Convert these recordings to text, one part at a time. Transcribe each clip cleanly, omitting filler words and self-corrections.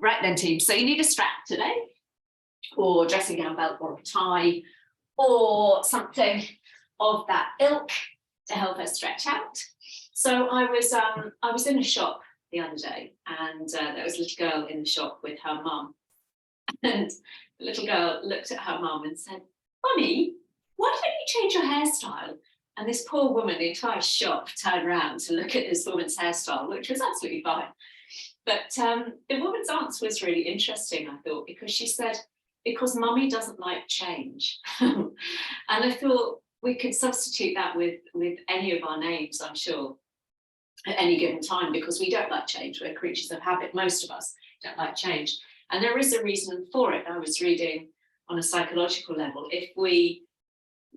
Right then, team. So you need a strap today, or dressing gown belt, or a tie, or something of that ilk to help us stretch out. So I was in a shop the other day, and there was a little girl in the shop with her mum, and the little girl looked at her mum and said, "Mummy, why don't you change your hairstyle?" And this poor woman, the entire shop turned around to look at this woman's hairstyle, which was absolutely fine. But the woman's answer was really interesting, I thought, because she said, "Because mummy doesn't like change." And I thought we could substitute that with any of our names, I'm sure, at any given time, because we don't like change. We're creatures of habit. Most of us don't like change. And there is a reason for it. I was reading on a psychological level, if we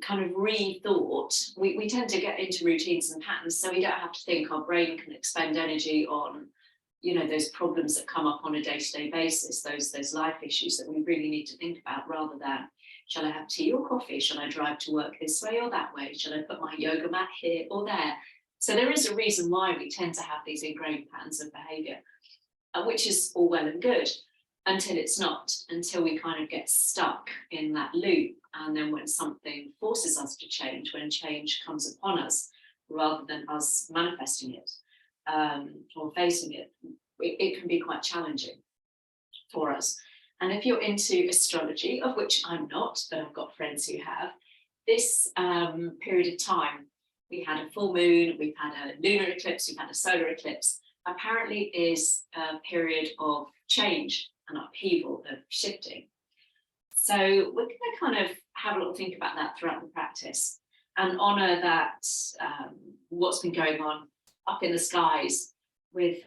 kind of rethought, we tend to get into routines and patterns, so we don't have to think. Our brain can expend energy on, those problems that come up on a day-to-day basis, those life issues that we really need to think about, rather than, shall I have tea or coffee? Shall I drive to work this way or that way? Shall I put my yoga mat here or there? So there is a reason why we tend to have these ingrained patterns of behavior, which is all well and good, until it's not, until we kind of get stuck in that loop. And then when something forces us to change, when change comes upon us, rather than us manifesting it or facing it, it can be quite challenging for us. And if you're into astrology, of which I'm not, but I've got friends who have, this period of time, we had a full moon, we've had a lunar eclipse, we've had a solar eclipse, apparently is a period of change and upheaval, of shifting. So we're going to kind of have a little think about that throughout the practice and honour that what's been going on up in the skies with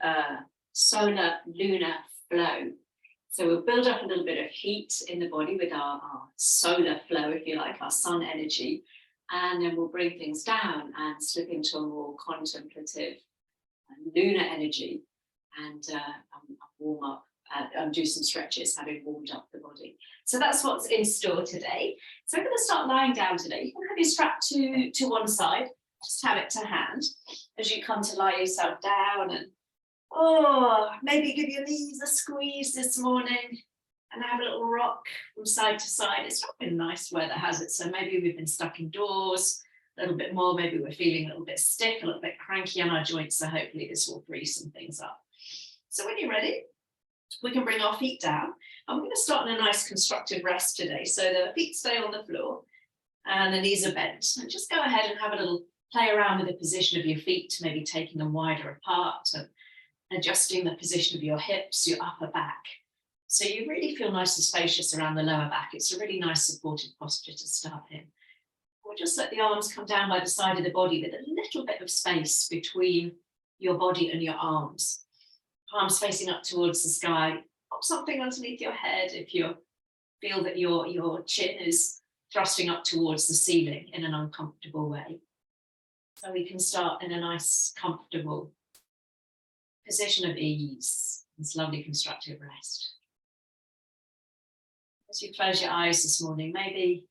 solar lunar flow. So we'll build up a little bit of heat in the body with our solar flow, if you like, our sun energy, and then we'll bring things down and slip into a more contemplative lunar energy and warm up and do some stretches, having warmed up the body. So that's what's in store today. So I'm going to start lying down today. You can have your strap to one side, just have it to hand as you come to lie yourself down, and maybe give your knees a squeeze this morning and have a little rock from side to side. It's not been nice weather, has it? So maybe we've been stuck indoors a little bit more. Maybe we're feeling a little bit stiff, a little bit cranky on our joints. So hopefully this will free some things up. So when you're ready, we can bring our feet down. And we're going to start in a nice constructive rest today. So the feet stay on the floor and the knees are bent. And just go ahead and have a little play around with the position of your feet, maybe taking them wider apart and adjusting the position of your hips, your upper back. So you really feel nice and spacious around the lower back. It's a really nice supportive posture to start in. We'll just let the arms come down by the side of the body with a little bit of space between your body and your arms. Palms facing up towards the sky. Pop something underneath your head if you feel that your chin is thrusting up towards the ceiling in an uncomfortable way. So we can start in a nice, comfortable position of ease, this lovely constructive rest. As you close your eyes this morning, maybe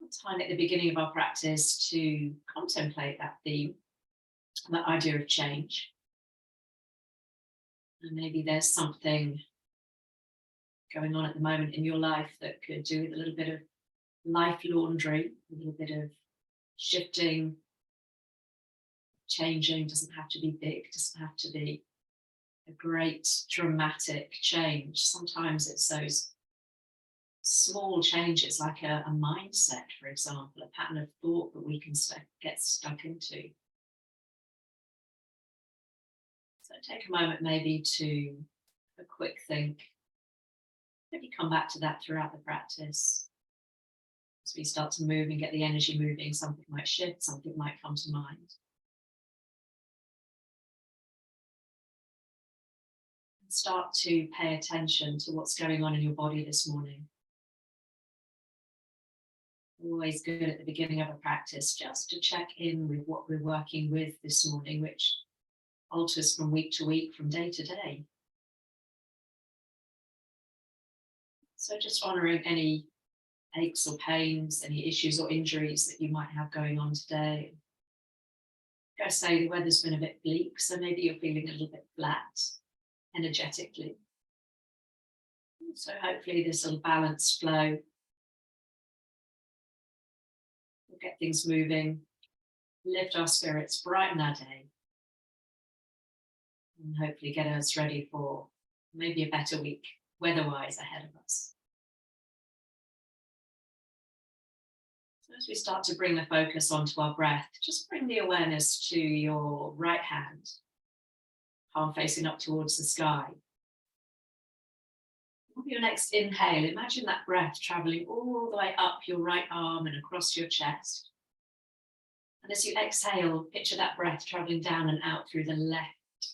a time at the beginning of our practice to contemplate that theme, that idea of change. And maybe there's something going on at the moment in your life that could do with a little bit of life laundry, a little bit of shifting, changing. Doesn't have to be big, doesn't have to be a great dramatic change. Sometimes it's those small changes, like a mindset, for example, a pattern of thought that we can get stuck into. So take a moment maybe to a quick think. Maybe come back to that throughout the practice. As we start to move and get the energy moving, something might shift, something might come to mind. And start to pay attention to what's going on in your body this morning. Always good at the beginning of a practice just to check in with what we're working with this morning, which alters from week to week, from day to day. So just honouring any aches or pains, any issues or injuries that you might have going on today. I'm going to say the weather's been a bit bleak, so maybe you're feeling a little bit flat energetically. So hopefully this will balance flow. We'll get things moving, lift our spirits, brighten our day, and hopefully get us ready for maybe a better week, weather-wise, ahead of us. So as we start to bring the focus onto our breath, just bring the awareness to your right hand, palm facing up towards the sky. On your next inhale, imagine that breath traveling all the way up your right arm and across your chest. And as you exhale, picture that breath traveling down and out through the left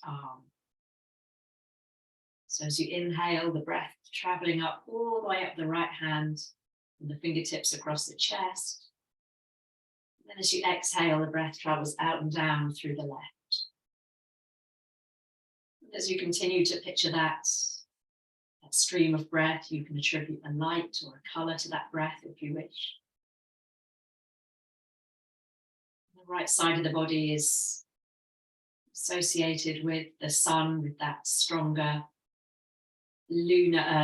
arm. So as you inhale, the breath traveling up all the way up the right hand and the fingertips across the chest. And then as you exhale, the breath travels out and down through the left. And as you continue to picture that stream of breath, you can attribute a light or a color to that breath if you wish. The right side of the body is associated with the sun, with that stronger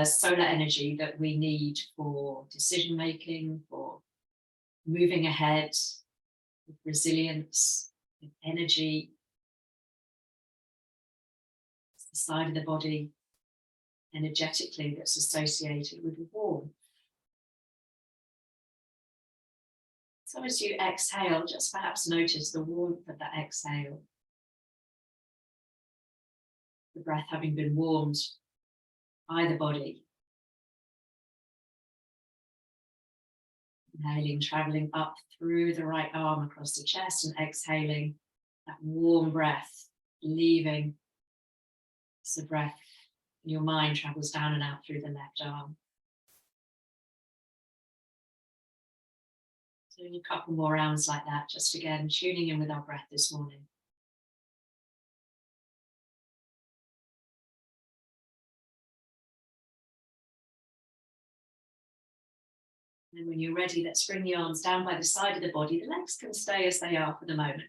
solar energy that we need for decision making, for moving ahead, with resilience, with energy. It's the side of the body energetically that's associated with warmth. So as you exhale, just perhaps notice the warmth of that exhale. The breath having been warmed by the body. Inhaling, traveling up through the right arm across the chest, and exhaling that warm breath, leaving the breath. Your mind travels down and out through the left arm. Doing a couple more rounds like that, just again tuning in with our breath this morning. And when you're ready, let's bring the arms down by the side of the body. The legs can stay as they are for the moment.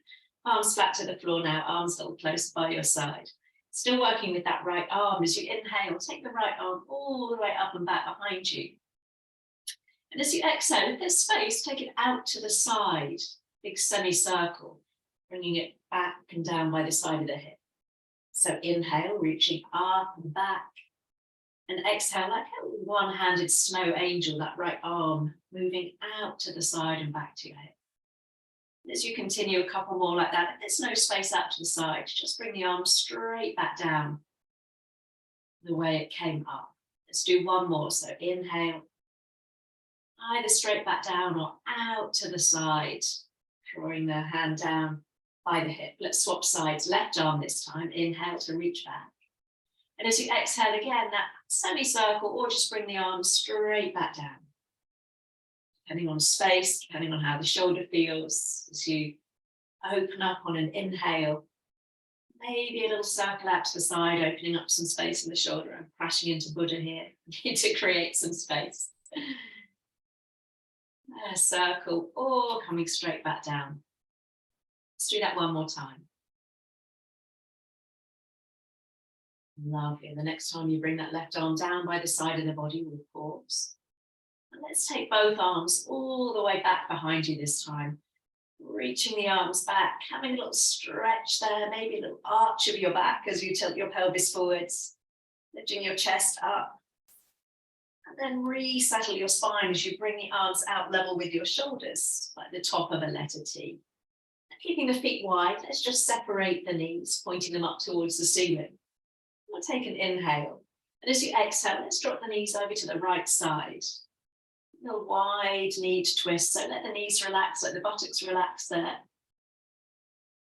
Arms flat to the floor now, arms a little close by your side. Still working with that right arm. As you inhale, take the right arm all the way up and back behind you. And as you exhale, if there's space, take it out to the side, big semicircle, bringing it back and down by the side of the hip. So inhale, reaching up and back. And exhale, like a one-handed snow angel, that right arm moving out to the side and back to your hip. And as you continue a couple more like that, if there's no space out to the side, just bring the arm straight back down the way it came up. Let's do one more. So inhale, either straight back down or out to the side, drawing the hand down by the hip. Let's swap sides, left arm this time. Inhale to reach back. And as you exhale again, that semicircle, or just bring the arm straight back down. Depending on space, depending on how the shoulder feels, as you open up on an inhale, maybe a little circle out to the side, opening up some space in the shoulder. I'm crashing into Buddha here to create some space. A circle, or coming straight back down. Let's do that one more time. Lovely. The next time you bring that left arm down by the side of the body, we'll pause. And let's take both arms all the way back behind you this time. Reaching the arms back, having a little stretch there, maybe a little arch of your back as you tilt your pelvis forwards, lifting your chest up. And then resettle your spine as you bring the arms out level with your shoulders, like the top of a letter T. And keeping the feet wide, let's just separate the knees, pointing them up towards the ceiling. We'll take an inhale. And as you exhale, let's drop the knees over to the right side. A little wide knee twist, so let the knees relax, let the buttocks relax there.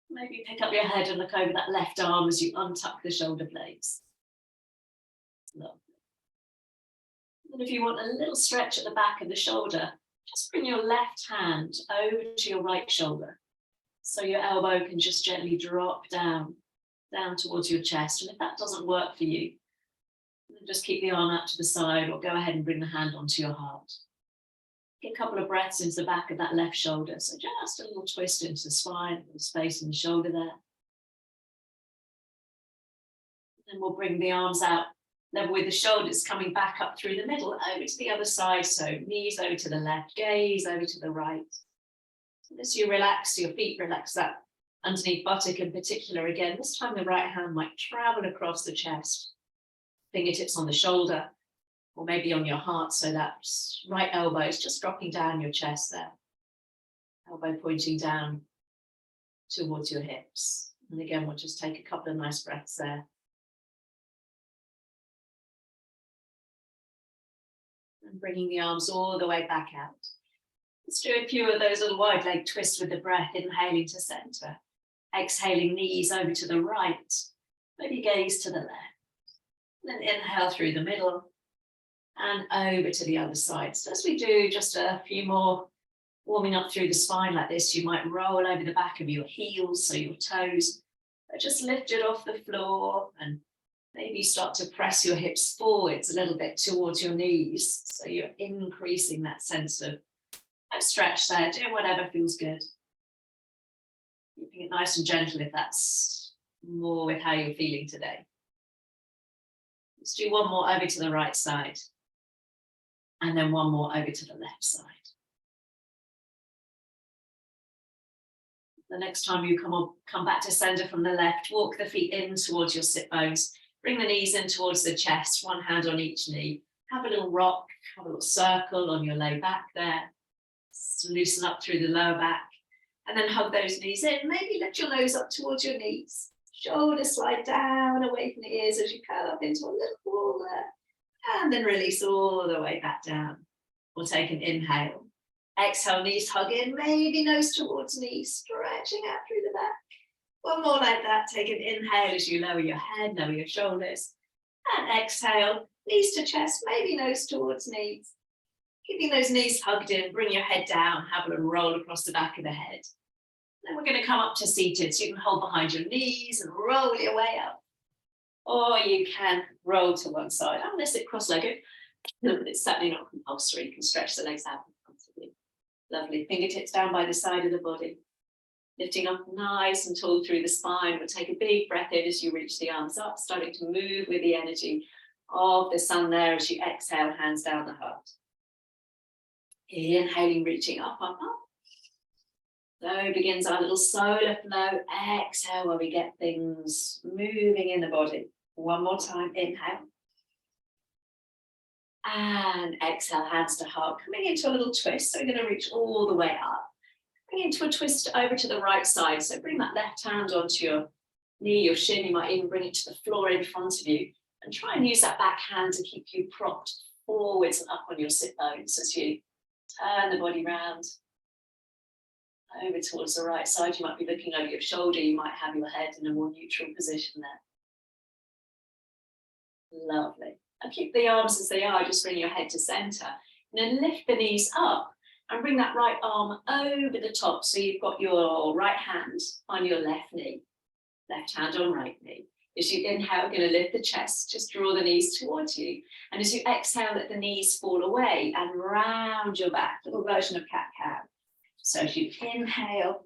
Maybe pick up your head and look over that left arm as you untuck the shoulder blades. Lovely. And if you want a little stretch at the back of the shoulder, just bring your left hand over to your right shoulder. So your elbow can just gently drop down towards your chest. And if that doesn't work for you, just keep the arm out to the side or go ahead and bring the hand onto your heart. Get a couple of breaths into the back of that left shoulder. So just a little twist into the spine, a little space in the shoulder there. And we'll bring the arms out Level with the shoulders, coming back up through the middle, over to the other side. So knees over to the left, gaze over to the right. As you relax your feet, relax that underneath buttock in particular again. This time the right hand might travel across the chest, fingertips on the shoulder, or maybe on your heart, so that right elbow is just dropping down your chest there. Elbow pointing down towards your hips. And again, we'll just take a couple of nice breaths there. And bringing the arms all the way back out. Let's do a few of those little wide leg twists with the breath, inhaling to center. Exhaling, knees over to the right. Maybe gaze to the left. Then inhale through the middle and over to the other side. So as we do just a few more warming up through the spine like this, you might roll over the back of your heels, so your toes are just lifted off the floor, and maybe start to press your hips forwards a little bit towards your knees. So you're increasing that sense of stretch there, doing whatever feels good. Keeping it nice and gentle if that's more with how you're feeling today. Let's do one more over to the right side. And then one more over to the left side. The next time you come back to center from the left, walk the feet in towards your sit bones. Bring the knees in towards the chest, one hand on each knee. Have a little rock, have a little circle on your low back there. Loosen up through the lower back. And then hug those knees in. Maybe lift your nose up towards your knees. Shoulders slide down away from the ears as you curl up into a little ball there. And then release all the way back down. We'll take an inhale. Exhale, knees hug in, maybe nose towards knees, stretching out through the back. One more like that. Take an inhale as you lower your head, lower your shoulders. And exhale, knees to chest, maybe nose towards knees. Keeping those knees hugged in, bring your head down, have a little roll across the back of the head. Then we're going to come up to seated, so you can hold behind your knees and roll your way up. Or you can roll to one side. I'm going to sit cross-legged, but it's certainly not compulsory. You can stretch the legs out comfortably. Lovely. Fingertips down by the side of the body. Lifting up nice and tall through the spine. We'll take a big breath in as you reach the arms up, starting to move with the energy of the sun there as you exhale, hands down the heart. Inhaling, reaching up, up, up. So begins our little solar flow. Exhale where we get things moving in the body. One more time, inhale. And exhale, hands to heart. Coming into a little twist. So we're going to reach all the way up. Coming into a twist over to the right side. So bring that left hand onto your knee, your shin. You might even bring it to the floor in front of you. And try and use that back hand to keep you propped forwards and up on your sit bones as you turn the body round. Over towards the right side, you might be looking over your shoulder, you might have your head in a more neutral position there. Lovely. And keep the arms as they are, just bring your head to center. And then lift the knees up and bring that right arm over the top. So you've got your right hand on your left knee, left hand on right knee. As you inhale, we're going to lift the chest, just draw the knees towards you. And as you exhale, let the knees fall away and round your back, little version of cat-cow. So as you inhale,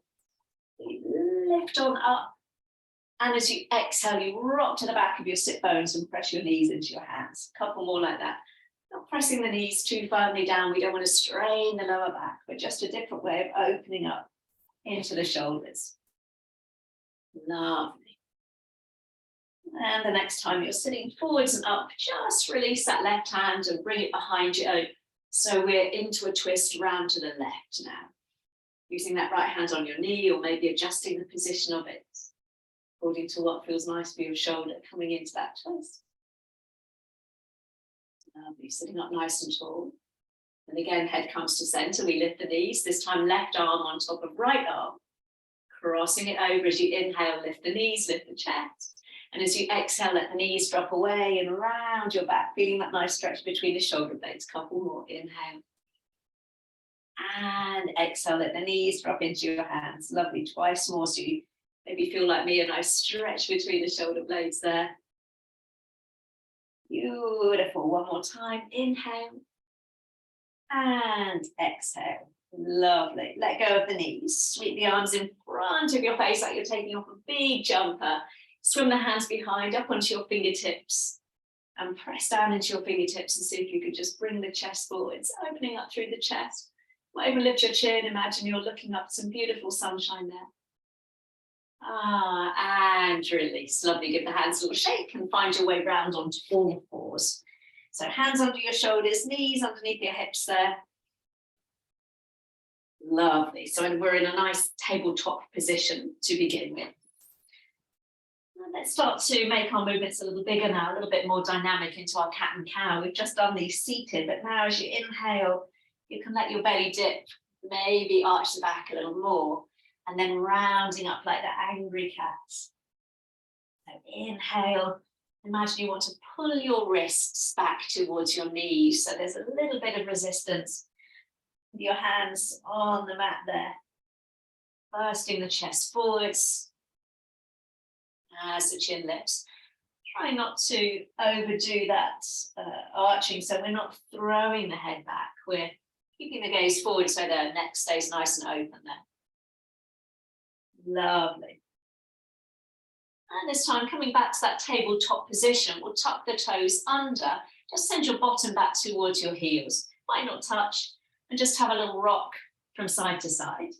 you lift on up. And as you exhale, you rock to the back of your sit bones and press your knees into your hands. A couple more like that. Not pressing the knees too firmly down. We don't want to strain the lower back, but just a different way of opening up into the shoulders. Lovely. And the next time you're sitting forwards and up, just release that left hand and bring it behind you. So we're into a twist round to the left now. Using that right hand on your knee, or maybe adjusting the position of it, according to what feels nice for your shoulder, coming into that twist. Lovely, sitting up nice and tall. And again, head comes to center. We lift the knees, this time left arm on top of right arm. Crossing it over as you inhale, lift the knees, lift the chest. And as you exhale, let the knees drop away and around your back, feeling that nice stretch between the shoulder blades. Couple more, inhale. And exhale, let the knees drop into your hands. Lovely, twice more. So you maybe feel like me, a nice stretch between the shoulder blades there. Beautiful. One more time. Inhale. And exhale. Lovely. Let go of the knees. Sweep the arms in front of your face like you're taking off a big jumper. Swim the hands behind, up onto your fingertips. And press down into your fingertips and see if you could just bring the chest forwards, opening up through the chest. Might even lift your chin, imagine you're looking up some beautiful sunshine there. And release. Lovely, give the hands a little shake and find your way round onto all fours. So hands under your shoulders, knees underneath your hips there. Lovely, so we're in a nice tabletop position to begin with. Let's start to make our movements a little bigger now, a little bit more dynamic into our cat and cow. We've just done these seated, but now as you inhale, you can let your belly dip, maybe arch the back a little more, and then rounding up like the angry cat. So inhale, imagine you want to pull your wrists back towards your knees. So there's a little bit of resistance with your hands on the mat there. Bursting the chest forwards. As the chin lifts, try not to overdo that arching, so we're not throwing the head back, we're keeping the gaze forward so the neck stays nice and open there. Lovely. And this time, coming back to that tabletop position, we'll tuck the toes under, just send your bottom back towards your heels, might not touch, and just have a little rock from side to side.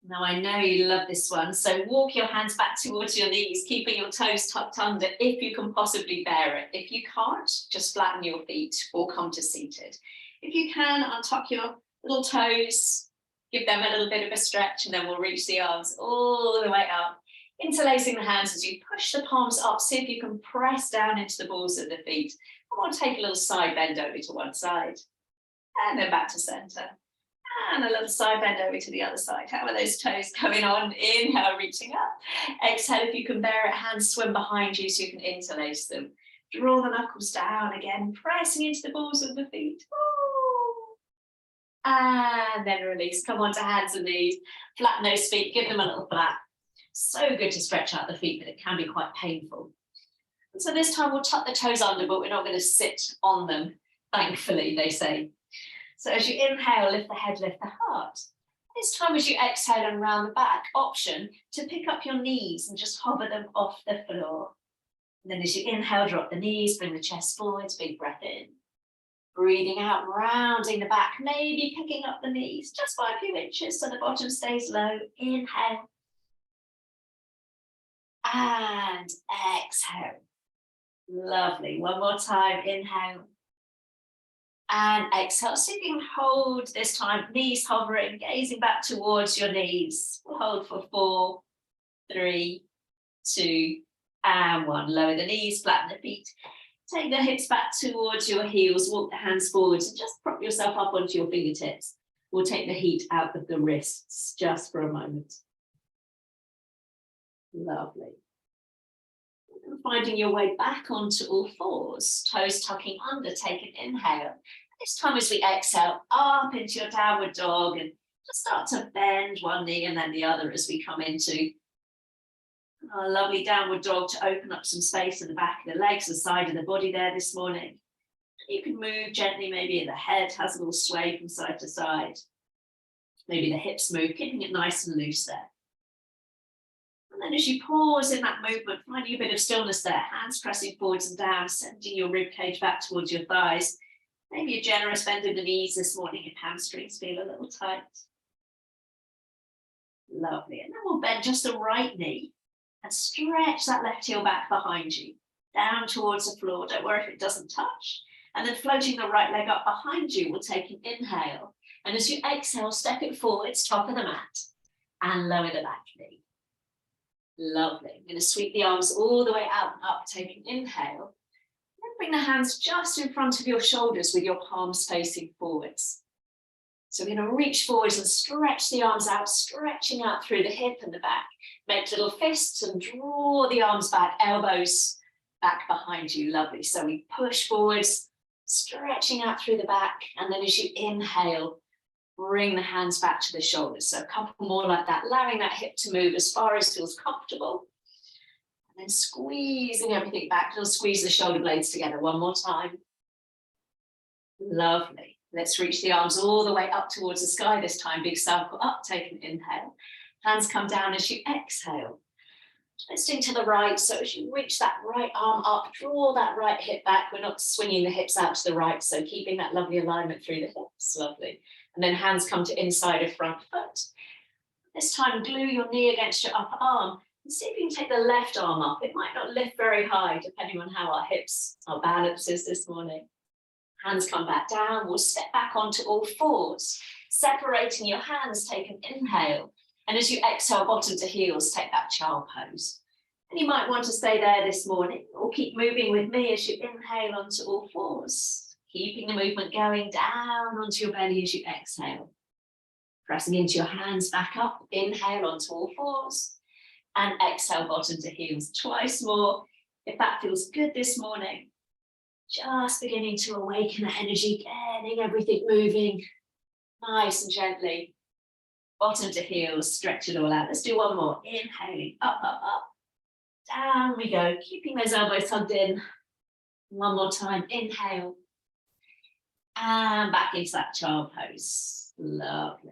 Now, I know you love this one, so walk your hands back towards your knees, keeping your toes tucked under if you can possibly bear it. If you can't, just flatten your feet or come to seated. If you can, untuck your little toes, give them a little bit of a stretch, and then we'll reach the arms all the way up. Interlacing the hands as you push the palms up, see if you can press down into the balls of the feet. And we'll take a little side bend over to one side, and then back to center. And a little side bend over to the other side. How are those toes going on? Inhale, reaching up. Exhale, if you can bear it, hands swim behind you so you can interlace them. Draw the knuckles down again, pressing into the balls of the feet. Ooh. And then release. Come on to hands and knees. Flatten those feet, give them a little flap. So good to stretch out the feet, but it can be quite painful. And so this time we'll tuck the toes under, but we're not going to sit on them, thankfully, they say. So as you inhale, lift the head, lift the heart. This time as you exhale and round the back, option to pick up your knees and just hover them off the floor. And then as you inhale, drop the knees, bring the chest forwards, big breath in. Breathing out, rounding the back, maybe picking up the knees just by a few inches so the bottom stays low. Inhale. And exhale. Lovely. One more time, inhale. And exhale, so you can hold this time, knees hovering, gazing back towards your knees. We'll hold for 4, 3, 2, and 1. Lower the knees, flatten the feet. Take the hips back towards your heels, walk the hands forwards, and just prop yourself up onto your fingertips. We'll take the heat out of the wrists just for a moment. Lovely. And finding your way back onto all fours, toes tucking under, take an inhale. This time as we exhale, up into your downward dog and just start to bend one knee and then the other as we come into our lovely downward dog to open up some space in the back of the legs, the side of the body there this morning. You can move gently, maybe the head has a little sway from side to side. Maybe the hips move, keeping it nice and loose there. And then as you pause in that movement, finding a bit of stillness there, hands pressing forwards and down, sending your rib cage back towards your thighs. Maybe a generous bend in the knees this morning if hamstrings feel a little tight. Lovely. And then we'll bend just the right knee and stretch that left heel back behind you, down towards the floor. Don't worry if it doesn't touch. And then floating the right leg up behind you, we'll take an inhale. And as you exhale, step it forwards, top of the mat, and lower the back knee. Lovely. I'm going to sweep the arms all the way out and up, take an inhale. Then bring the hands just in front of your shoulders with your palms facing forwards. So we're going to reach forwards and stretch the arms out, stretching out through the hip and the back. Make little fists and draw the arms back, elbows back behind you. Lovely. So we push forwards, stretching out through the back. And then as you inhale, bring the hands back to the shoulders. So a couple more like that, allowing that hip to move as far as feels comfortable. And then squeezing everything back. We'll squeeze the shoulder blades together one more time. Lovely. Let's reach the arms all the way up towards the sky this time. Big circle up, take an inhale. Hands come down as you exhale. Twisting to the right, so as you reach that right arm up, draw that right hip back. We're not swinging the hips out to the right, so keeping that lovely alignment through the hips, lovely. And then hands come to inside of front foot. This time, glue your knee against your upper arm and see if you can take the left arm up. It might not lift very high, depending on how our hips, our balance is this morning. Hands come back down. We'll step back onto all fours, separating your hands. Take an inhale. And as you exhale, bottom to heels, take that child pose. And you might want to stay there this morning or keep moving with me as you inhale onto all fours, keeping the movement going down onto your belly as you exhale. Pressing into your hands back up, inhale onto all fours and exhale bottom to heels twice more. If that feels good this morning, just beginning to awaken the energy, getting everything moving nice and gently. Bottom to heels, stretch it all out. Let's do one more. Inhaling, up, up, up. Down we go, keeping those elbows hugged in. One more time, inhale. And back into that child pose. Lovely.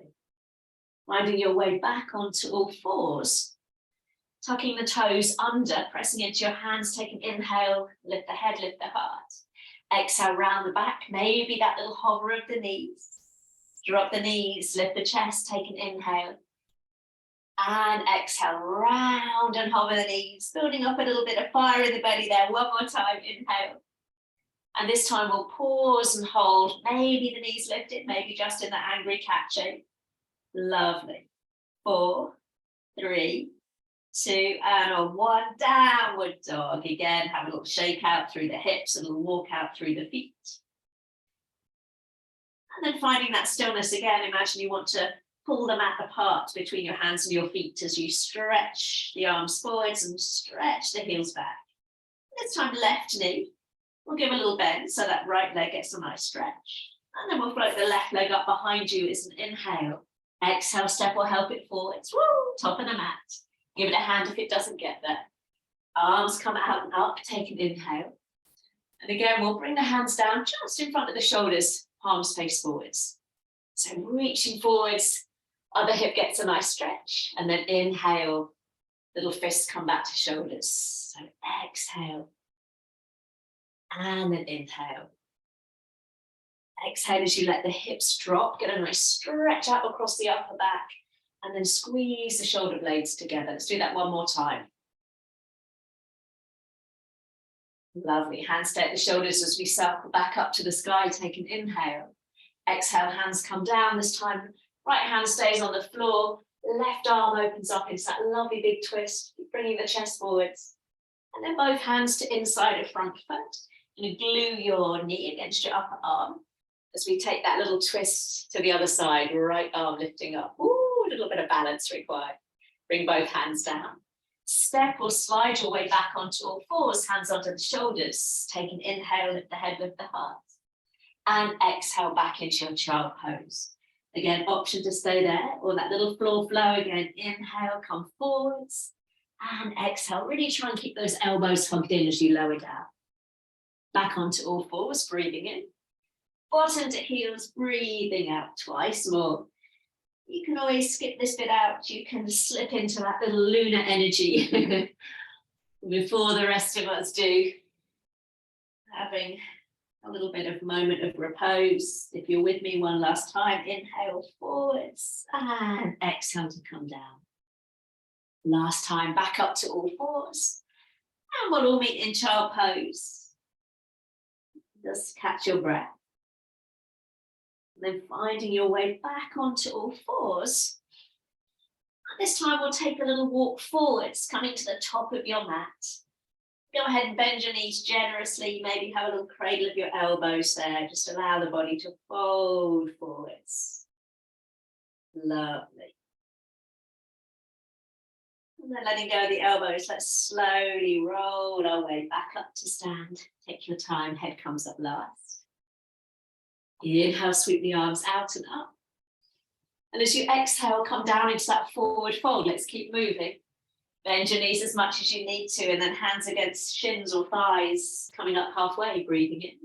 Finding your way back onto all fours. Tucking the toes under, pressing into your hands, take an inhale, lift the head, lift the heart. Exhale, round the back, maybe that little hover of the knees. Drop the knees, lift the chest, take an inhale. And exhale, round and hover the knees, building up a little bit of fire in the belly there. One more time, inhale. And this time we'll pause and hold. Maybe the knees lifted, maybe just in that angry cat shape. Lovely. 4, 3, 2, and a 1. Downward dog. Again, have a little shake out through the hips, a little walk out through the feet. And then finding that stillness again, imagine you want to pull the mat apart between your hands and your feet as you stretch the arms forwards and stretch the heels back. This time, left knee. We'll give a little bend so that right leg gets a nice stretch. And then we'll float the left leg up behind you as an inhale. Exhale, step or help it forwards. Woo, top of the mat. Give it a hand if it doesn't get there. Arms come out and up, take an inhale. And again, we'll bring the hands down just in front of the shoulders, palms face forwards. So reaching forwards, other hip gets a nice stretch. And then inhale, little fists come back to shoulders. So exhale. And then inhale. Exhale as you let the hips drop, get a nice stretch out across the upper back, and then squeeze the shoulder blades together. Let's do that one more time. Lovely. Hands stay at the shoulders as we circle back up to the sky. Take an inhale. Exhale, hands come down. This time, right hand stays on the floor. Left arm opens up into that lovely big twist, bringing the chest forwards. And then both hands to inside of front foot. And glue your knee against your upper arm as we take that little twist to the other side, right arm lifting up. Ooh, a little bit of balance required. Bring both hands down. Step or slide your way back onto all fours, hands onto the shoulders. Take an inhale, lift the head, lift the heart. And exhale back into your child pose. Again, option to stay there, or that little floor flow again. Inhale, come forwards. And exhale, really try and keep those elbows hugged in as you lower down. Back onto all fours, breathing in. Bottom to heels, breathing out twice more. You can always skip this bit out. You can slip into that little lunar energy before the rest of us do. Having a little bit of moment of repose. If you're with me one last time, inhale forwards and exhale to come down. Last time, back up to all fours. And we'll all meet in child pose. Just catch your breath. And then finding your way back onto all fours. This time we'll take a little walk forwards, coming to the top of your mat. Go ahead and bend your knees generously. Maybe have a little cradle of your elbows there. Just allow the body to fold forwards. Lovely. And then letting go of the elbows, let's slowly roll our way back up to stand. Take your time, head comes up last. Inhale, sweep the arms out and up. And as you exhale, come down into that forward fold. Let's keep moving. Bend your knees as much as you need to, and then hands against shins or thighs, coming up halfway, breathing in.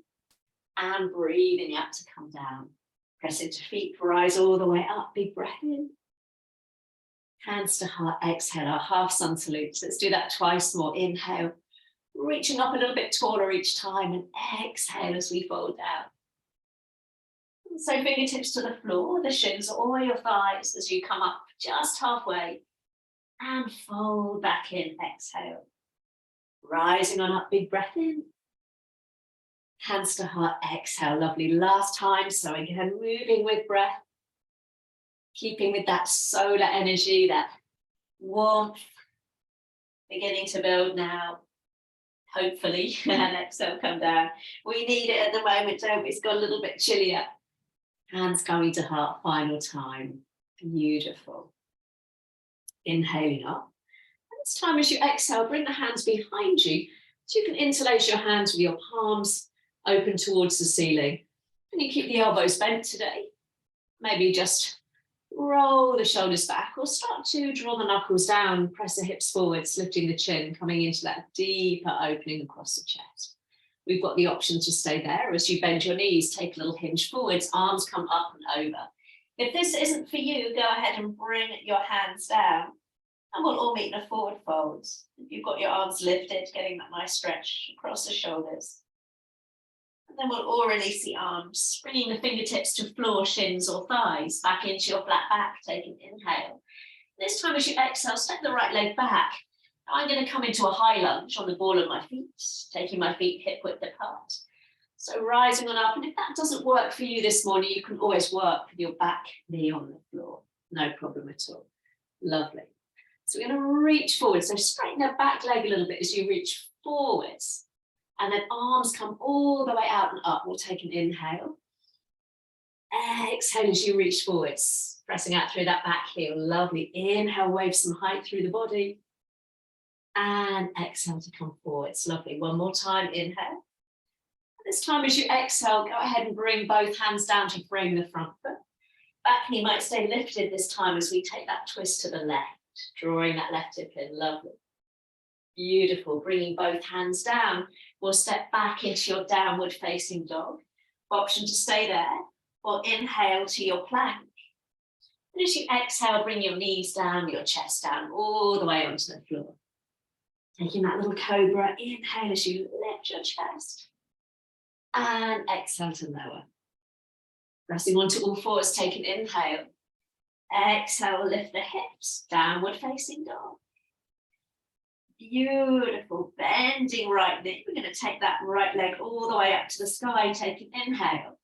And breathing out to come down. Press into feet, rise all the way up, big breath in. Hands to heart, exhale, our half sun salute. Let's do that twice more. Inhale, reaching up a little bit taller each time, and exhale as we fold down. So fingertips to the floor, the shins or your thighs as you come up just halfway, and fold back in, exhale. Rising on up, big breath in. Hands to heart, exhale, lovely. Last time, so again, moving with breath. Keeping with that solar energy, that warmth, beginning to build now, hopefully, and exhale, come down. We need it at the moment, don't we? It's got a little bit chillier. Hands coming to heart, final time. Beautiful. Inhaling up. And this time as you exhale, bring the hands behind you, so you can interlace your hands with your palms open towards the ceiling. And you keep the elbows bent today. Maybe just roll the shoulders back, or start to draw the knuckles down, press the hips forwards, lifting the chin, coming into that deeper opening across the chest. We've got the option to stay there. As you bend your knees, take a little hinge forwards, arms come up and over. If this isn't for you, go ahead and bring your hands down, and we'll all meet in a forward fold. If you've got your arms lifted, getting that nice stretch across the shoulders. And then we'll all release the arms, bringing the fingertips to floor, shins or thighs, back into your flat back, take an inhale. This time as you exhale, step the right leg back. Now I'm going to come into a high lunge on the ball of my feet, taking my feet hip width apart. So rising on up, and if that doesn't work for you this morning, you can always work with your back knee on the floor. No problem at all. Lovely. So we're going to reach forward. So straighten the back leg a little bit as you reach forwards. And then arms come all the way out and up. We'll take an inhale. Exhale as you reach forwards, pressing out through that back heel. Lovely. Inhale, wave some height through the body. And exhale to come forwards. Lovely. One more time. Inhale. This time as you exhale, go ahead and bring both hands down to frame the front foot. Back knee might stay lifted this time as we take that twist to the left, drawing that left hip in. Lovely. Beautiful. Bringing both hands down. We'll step back into your downward facing dog. Option to stay there, or inhale to your plank. And as you exhale, bring your knees down, your chest down, all the way onto the floor. Taking that little cobra, inhale as you lift your chest. And exhale to lower. Pressing onto all fours, take an inhale. Exhale, lift the hips, downward facing dog. Beautiful, bending right knee. We're going to take that right leg all the way up to the sky, take an inhale.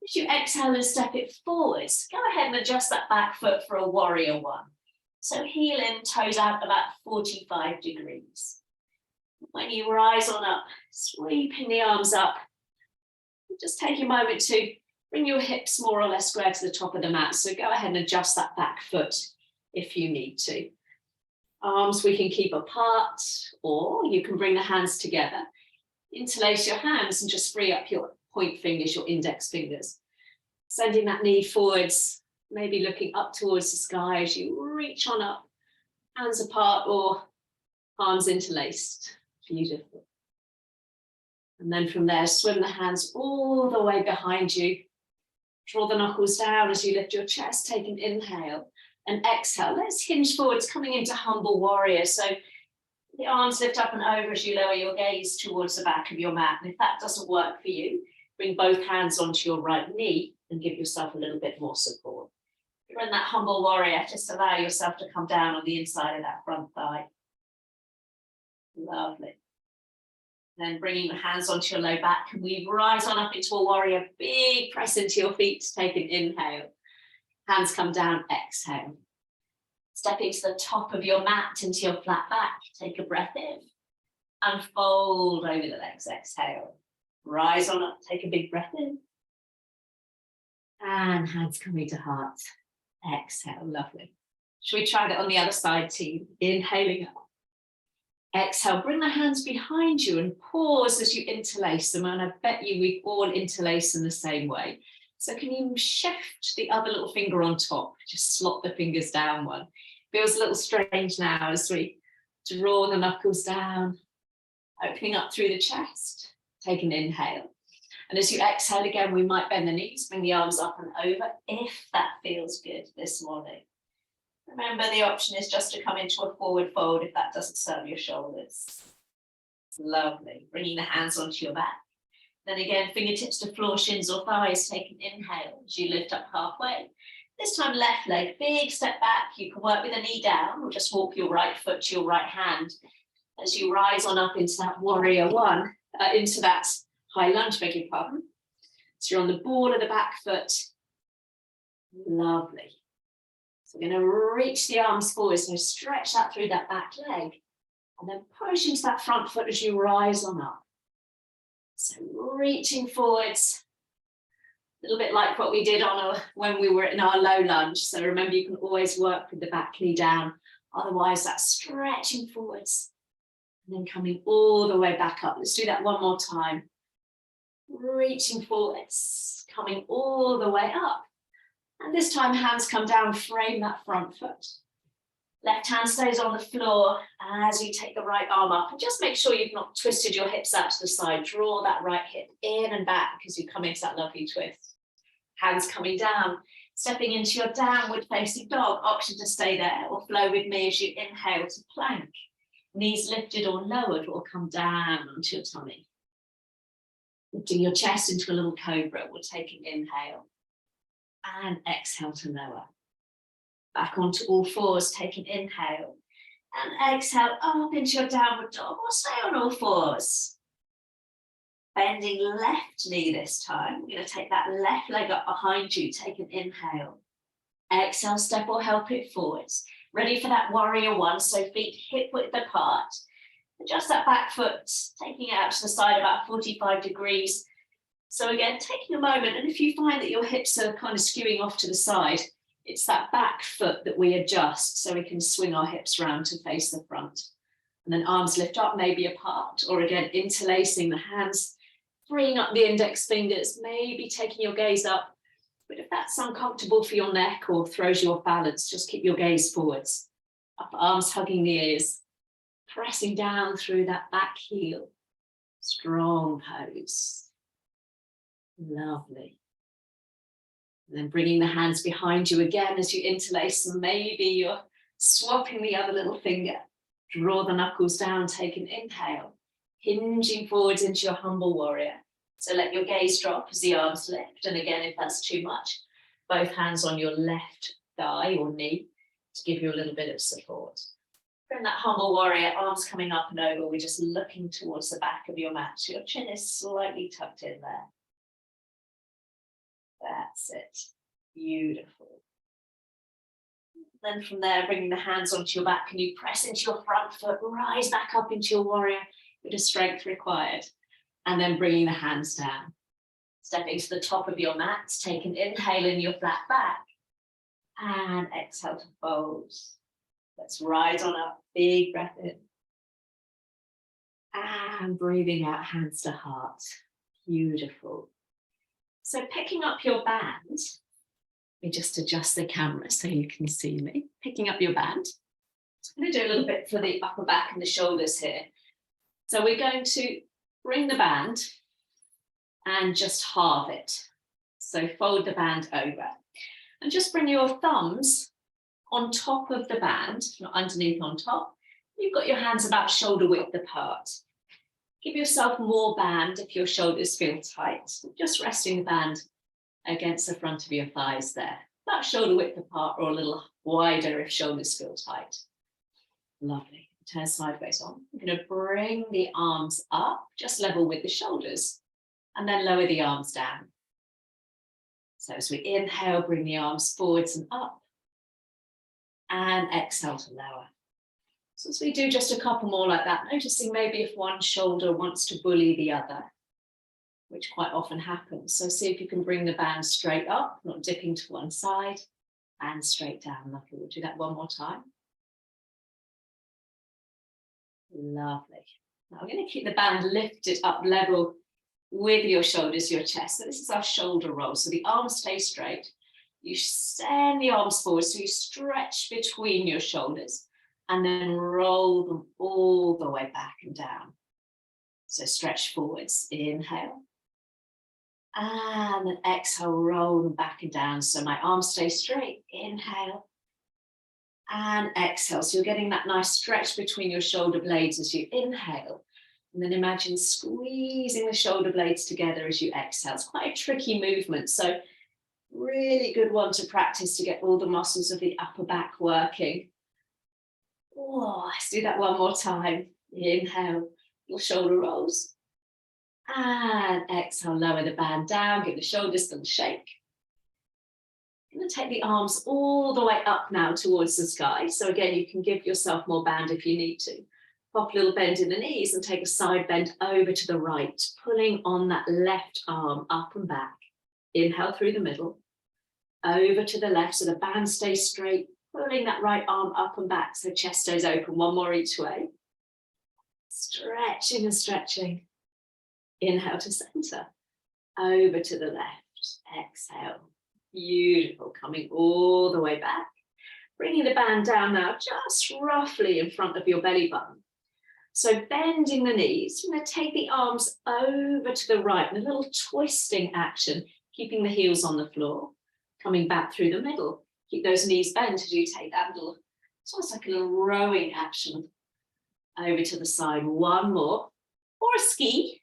As you exhale and step it forwards, go ahead and adjust that back foot for a warrior one. So heel in, toes out about 45 degrees. When you rise on up, sweeping the arms up, just take a moment to bring your hips more or less square to the top of the mat. So go ahead and adjust that back foot if you need to. Arms we can keep apart, or you can bring the hands together. Interlace your hands and just free up your point fingers, your index fingers. Sending that knee forwards, maybe looking up towards the sky as you reach on up, hands apart or arms interlaced. Beautiful. And then from there, swim the hands all the way behind you. Draw the knuckles down as you lift your chest, take an inhale. And exhale, let's hinge forwards, coming into humble warrior. So the arms lift up and over as you lower your gaze towards the back of your mat. And if that doesn't work for you, bring both hands onto your right knee and give yourself a little bit more support. If you're in that humble warrior, just allow yourself to come down on the inside of that front thigh. Lovely. Then bringing the hands onto your low back, and we rise on up into a warrior. Big press into your feet, take an inhale. Hands come down, exhale. Stepping to the top of your mat into your flat back. Take a breath in and fold over the legs, exhale. Rise on up, take a big breath in. And hands coming to heart, exhale, lovely. Should we try that on the other side, team? Inhaling up. Exhale, bring the hands behind you and pause as you interlace them. And I bet you we all interlace in the same way. So can you shift the other little finger on top? Just slot the fingers down one. Feels a little strange now as we draw the knuckles down, opening up through the chest. Take an inhale. And as you exhale again, we might bend the knees, bring the arms up and over if that feels good this morning. Remember, the option is just to come into a forward fold if that doesn't serve your shoulders. Lovely. Bringing the hands onto your back. Then again, fingertips to floor, shins or thighs. Take an inhale as you lift up halfway. This time, left leg, big step back. You can work with a knee down or just walk your right foot to your right hand as you rise on up into that warrior one, into that high lunge, beg your pardon. So you're on the ball of the back foot. Lovely. So we're going to reach the arms forward, so stretch that through that back leg, and then push into that front foot as you rise on up. So reaching forwards, a little bit like what we did when we were in our low lunge. So remember, you can always work with the back knee down. Otherwise, that's stretching forwards and then coming all the way back up. Let's do that one more time. Reaching forwards, coming all the way up. And this time, hands come down, frame that front foot. Left hand stays on the floor as you take the right arm up. And just make sure you've not twisted your hips out to the side. Draw that right hip in and back as you come into that lovely twist. Hands coming down, stepping into your downward facing dog. Option to stay there or flow with me as you inhale to plank. Knees lifted or lowered or come down onto your tummy. Lifting your chest into a little cobra. We'll take an inhale and exhale to lower. Back onto all fours, take an inhale and exhale up into your downward dog or stay on all fours. Bending left knee this time. We're going to take that left leg up behind you, take an inhale. Exhale, step or help it forwards. Ready for that warrior one, so feet hip width apart. Adjust that back foot, taking it out to the side about 45 degrees. So again, taking a moment, and if you find that your hips are kind of skewing off to the side, it's that back foot that we adjust so we can swing our hips around to face the front. And then arms lift up, maybe apart, or again, interlacing the hands, freeing up the index fingers, maybe taking your gaze up. But if that's uncomfortable for your neck or throws you off balance, just keep your gaze forwards. Upper arms hugging the ears, pressing down through that back heel. Strong pose. Lovely. And then bringing the hands behind you again as you interlace them. Maybe you're swapping the other little finger. Draw the knuckles down, take an inhale. Hinging forwards into your humble warrior. So let your gaze drop as the arms lift. And again, if that's too much, both hands on your left thigh or knee to give you a little bit of support. From that humble warrior, arms coming up and over, we're just looking towards the back of your mat. So your chin is slightly tucked in there. That's it. Beautiful. Then from there, bringing the hands onto your back, and you press into your front foot, rise back up into your warrior with the strength required. And then bringing the hands down. Stepping to the top of your mat, take an inhale in your flat back. And exhale to fold. Let's rise on up, big breath in. And breathing out, hands to heart. Beautiful. So picking up your band, let me just adjust the camera so you can see me. Picking up your band. I'm going to do a little bit for the upper back and the shoulders here. So we're going to bring the band and just halve it. So fold the band over. And just bring your thumbs on top of the band, not underneath, on top. You've got your hands about shoulder width apart. Give yourself more band if your shoulders feel tight. Just resting the band against the front of your thighs there. About shoulder width apart or a little wider if shoulders feel tight. Lovely. Turn sideways on. I'm going to bring the arms up, just level with the shoulders, and then lower the arms down. So as we inhale, bring the arms forwards and up, and exhale to lower. So as we do just a couple more like that, noticing maybe if one shoulder wants to bully the other, which quite often happens. So see if you can bring the band straight up, not dipping to one side, and straight down. Lovely. We'll do that one more time. Lovely. Now we're going to keep the band lifted up level with your shoulders, your chest. So this is our shoulder roll. So the arms stay straight. You send the arms forward, so you stretch between your shoulders and then roll them all the way back and down. So stretch forwards, inhale. And then exhale, roll them back and down. So my arms stay straight, inhale. and exhale. So you're getting that nice stretch between your shoulder blades as you inhale. And then imagine squeezing the shoulder blades together as you exhale. It's quite a tricky movement. So really good one to practice to get all the muscles of the upper back working. Oh, let's do that one more time. Inhale, your shoulder rolls. And exhale, lower the band down, give the shoulders a little shake. I'm going to take the arms all the way up now towards the sky. So again, you can give yourself more band if you need to. Pop a little bend in the knees and take a side bend over to the right, pulling on that left arm up and back. Inhale through the middle, over to the left, so the band stays straight, pulling that right arm up and back, so chest stays open, one more each way. Stretching and stretching. Inhale to center, over to the left, exhale. Beautiful, coming all the way back. Bringing the band down now, just roughly in front of your belly button. So bending the knees, you're going to take the arms over to the right in a little twisting action, keeping the heels on the floor, coming back through the middle. Keep those knees bent as you take that little, it's almost like a little rowing action over to the side. One more, or a ski,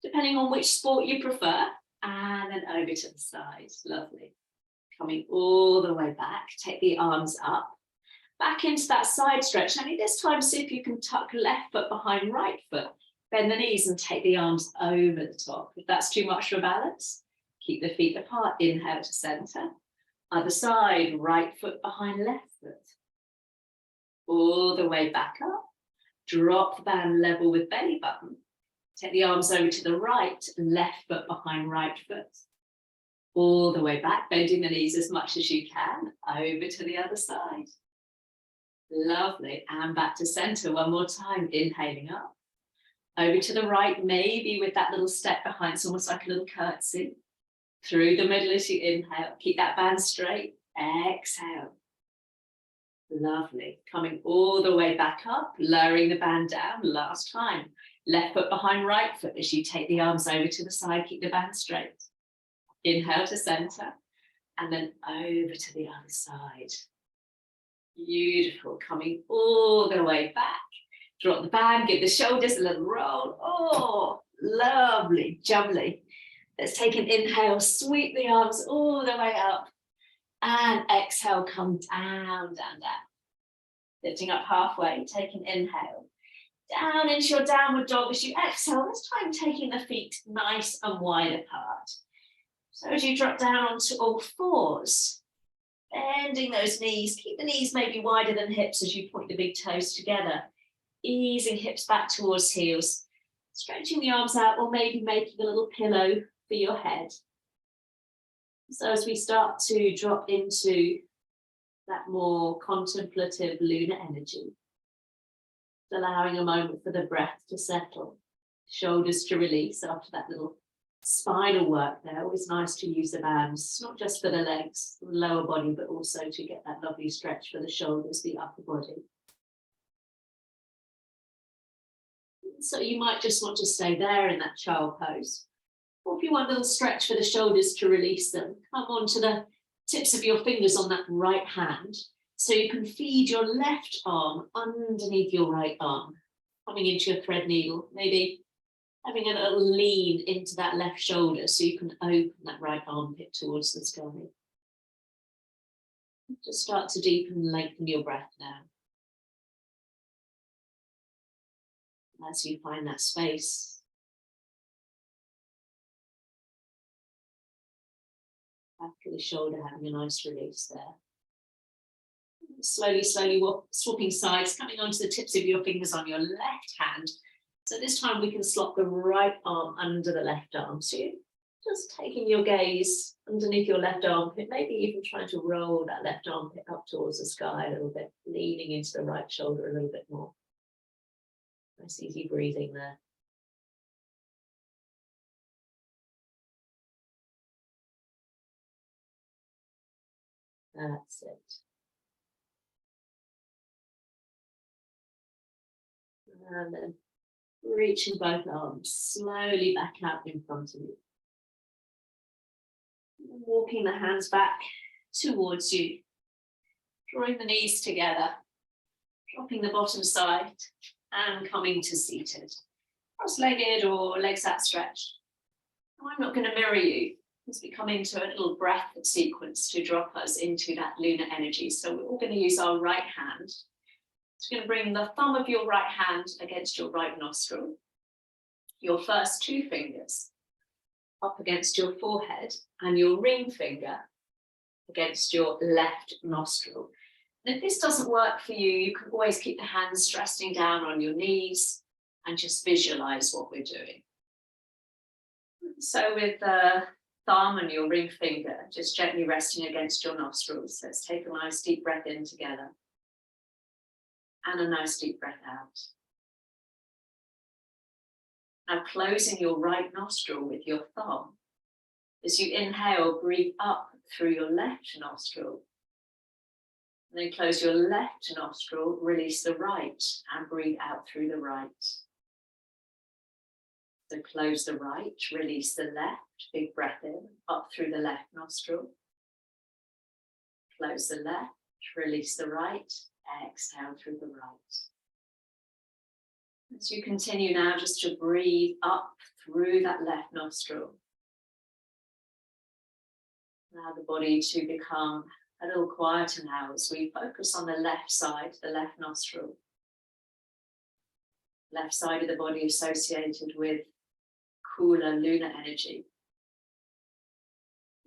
depending on which sport you prefer. And then over to the side. Lovely. Coming all the way back. Take the arms up. Back into that side stretch. Only this time, see if you can tuck left foot behind right foot. Bend the knees and take the arms over the top. If that's too much for balance, keep the feet apart. Inhale to center. Other side, right foot behind left foot. All the way back up. Drop the band level with belly button. Take the arms over to the right, left foot behind right foot. All the way back, bending the knees as much as you can, over to the other side. Lovely, and back to center one more time, inhaling up. Over to the right, maybe with that little step behind, it's almost like a little curtsy. Through the middle as you inhale, keep that band straight, exhale. Lovely, coming all the way back up, lowering the band down, last time. Left foot behind right foot as you take the arms over to the side, keep the band straight. Inhale to center, and then over to the other side. Beautiful, coming all the way back. Drop the band, give the shoulders a little roll. Oh, lovely, jubbly. Let's take an inhale, sweep the arms all the way up. And exhale, come down, down, down. Lifting up halfway, take an inhale. Down into your downward dog as you exhale, this time taking the feet nice and wide apart. So as you drop down onto all fours, bending those knees, keep the knees maybe wider than hips as you point the big toes together, easing hips back towards heels, stretching the arms out or maybe making a little pillow for your head. So as we start to drop into that more contemplative lunar energy, allowing a moment for the breath to settle, shoulders to release after that little spinal work there. Always nice to use the bands, not just for the legs, the lower body, but also to get that lovely stretch for the shoulders, the upper body. So you might just want to stay there in that child pose. Or if you want a little stretch for the shoulders to release them, come onto the tips of your fingers on that right hand. So you can feed your left arm underneath your right arm, coming into your thread needle, maybe having a little lean into that left shoulder so you can open that right armpit towards the sky. Just start to deepen and lengthen your breath now. As you find that space, back of the shoulder having a nice release there. Slowly, swapping sides, coming onto the tips of your fingers on your left hand. So this time we can slot the right arm under the left arm. So you're just taking your gaze underneath your left armpit, maybe even trying to roll that left armpit up towards the sky a little bit, leaning into the right shoulder a little bit more. Nice easy breathing there. That's it. And then reaching both arms slowly back out in front of you. Walking the hands back towards you. Drawing the knees together, dropping the bottom side and coming to seated. Cross-legged or legs outstretched. Now, I'm not going to mirror you as we come into a little breath sequence to drop us into that lunar energy. So we're all going to use our right hand. So you're going to bring the thumb of your right hand against your right nostril. Your first two fingers up against your forehead and your ring finger against your left nostril. And if this doesn't work for you, you can always keep the hands resting down on your knees and just visualize what we're doing. So with the thumb and your ring finger just gently resting against your nostrils, let's take a nice deep breath in together and a nice deep breath out. Now closing your right nostril with your thumb. As you inhale, breathe up through your left nostril. And then close your left nostril, release the right and breathe out through the right. So close the right, release the left, big breath in, up through the left nostril. Close the left, release the right, exhale through the right. As you continue now just to breathe up through that left nostril. Allow the body to become a little quieter now as we focus on the left side, the left nostril. Left side of the body associated with cooler lunar energy.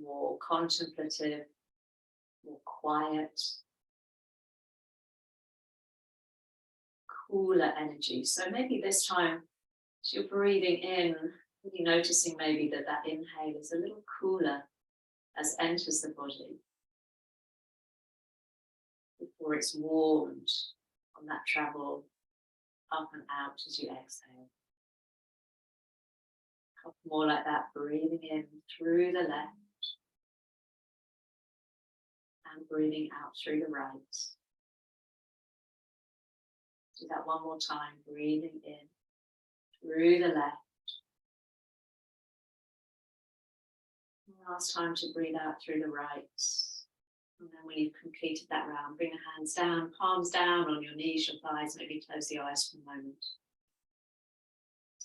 More contemplative, more quiet. Cooler energy. So maybe this time, as you're breathing in, really noticing maybe that that inhale is a little cooler as it enters the body before it's warmed on that travel up and out as you exhale. A couple more like that, breathing in through the left and breathing out through the right. Do that one more time, breathing in through the left. Last time to breathe out through the right. And then when you've completed that round, bring the hands down, palms down on your knees, your thighs, maybe close the eyes for a moment.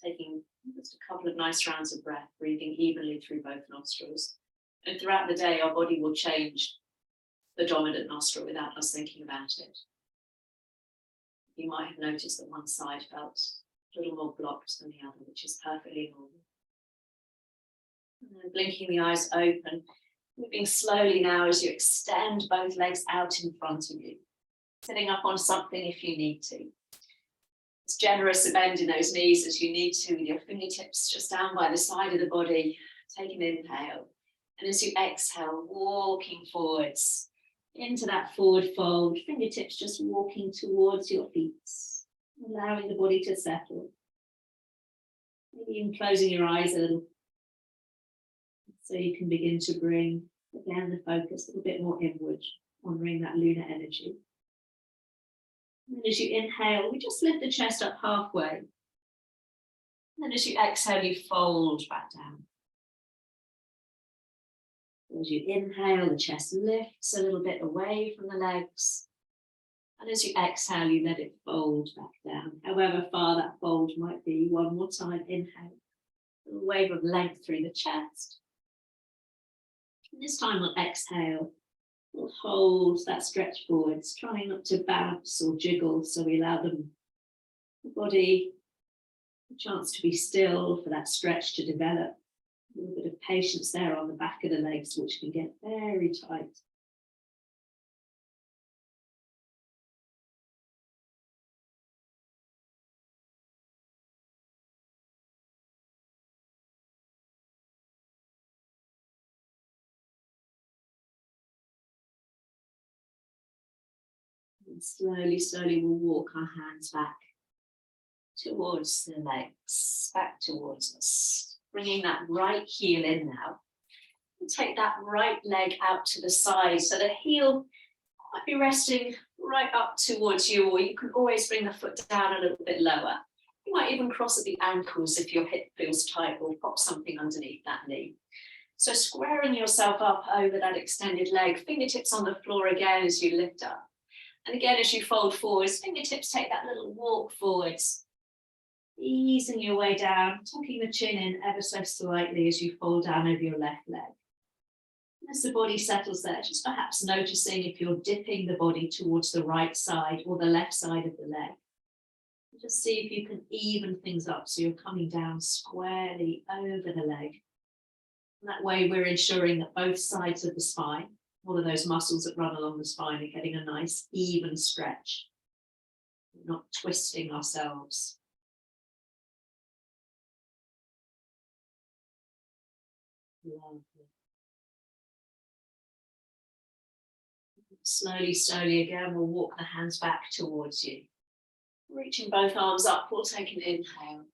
Taking just a couple of nice rounds of breath, breathing evenly through both nostrils. And throughout the day, our body will change the dominant nostril without us thinking about it. You might have noticed that one side felt a little more blocked than the other, which is perfectly normal. And then blinking the eyes open, moving slowly now as you extend both legs out in front of you, sitting up on something if you need to. It's generous to bend in those knees as you need to, with your fingertips just down by the side of the body. Take an inhale, and as you exhale, walking forwards into that forward fold, fingertips just walking towards your feet, allowing the body to settle. Maybe even closing your eyes a little, so you can begin to bring, again, the focus a little bit more inward, honouring that lunar energy. And then as you inhale, we just lift the chest up halfway. And then as you exhale, you fold back down. As you inhale, the chest lifts a little bit away from the legs. And as you exhale, you let it fold back down, however far that fold might be. One more time, inhale. A little wave of length through the chest. And this time we'll exhale. We'll hold that stretch forwards, trying not to bounce or jiggle, so we allow the body a chance to be still for that stretch to develop. A little bit of patience there on the back of the legs, which can get very tight. And slowly, slowly we'll walk our hands back towards the legs, back towards us. Bringing that right heel in now. And take that right leg out to the side, so the heel might be resting right up towards you, or you can always bring the foot down a little bit lower. You might even cross at the ankles if your hip feels tight, or pop something underneath that knee. So squaring yourself up over that extended leg, fingertips on the floor again as you lift up. And again, as you fold forwards, fingertips take that little walk forwards, easing your way down, tucking the chin in ever so slightly as you fold down over your left leg. As the body settles there, just perhaps noticing if you're dipping the body towards the right side or the left side of the leg. Just see if you can even things up so you're coming down squarely over the leg. And that way we're ensuring that both sides of the spine, all of those muscles that run along the spine, are getting a nice even stretch. We're not twisting ourselves. Lovely. Slowly, slowly again, we'll walk the hands back towards you. Reaching both arms up, we'll take an inhale.